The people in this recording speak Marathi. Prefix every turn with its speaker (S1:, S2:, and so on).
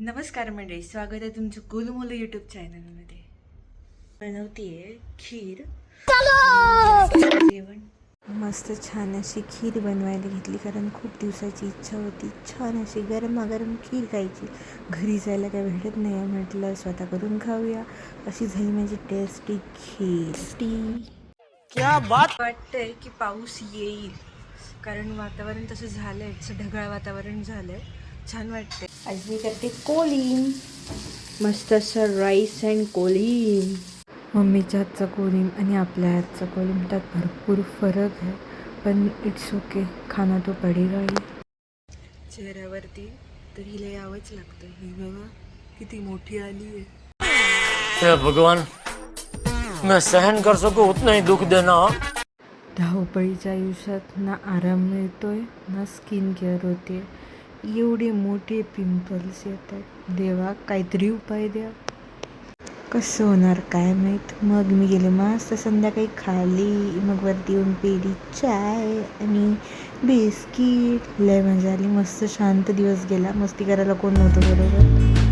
S1: नमस्कार मंडळी, स्वागत आहे तुमचं गोलमोल यूट्यूब चॅनलमध्ये. बनवतीये खीर जेवण. मस्त छान अशी खीर बनवायला घेतली, कारण खूप दिवसाची इच्छा होती छान अशी गरमागरम खीर खायची. घरी जायला काय भेटत नाही, म्हटलं स्वतः करून खाऊया. अशी झाली माझी टेस्टी खीर. क्या बात. वाटतंय की पाऊस येईल, कारण वातावरण तसं झालंय, तसं ढगाळ वातावरण झालंय. छान वाटते. आज मी करते कोलीम, मस्त असं राईस अँड कोलीम. मम्मीच्या हातचा कोलीम आणि आपल्या हातचा कोलीम त्यात भरपूर फरक आहे, पण इट्स ओके, खाना तो पडेगा ही. चेहऱ्यावरती तर हिला यावंच लागतं. ही बघा किती मोठी आली आहे.
S2: भगवान, मैं सहन कर सकूं उतना ही दुख देना.
S1: धावपळीच्या आयुष्यात ना आराम मिळतोय ना स्किन केअर होते. एवढे मोठे पिंपल्स येत आहेत. देवा काहीतरी उपाय द्या. कसं होणार काय माहीत. मग मी गेले मस्त संध्याकाळी खाली, मग वरती येऊन पेली चाय आणि बिस्किट. लय मजा आली, मस्त शांत दिवस गेला. मस्ती करायला कोण नव्हतं बरोबर.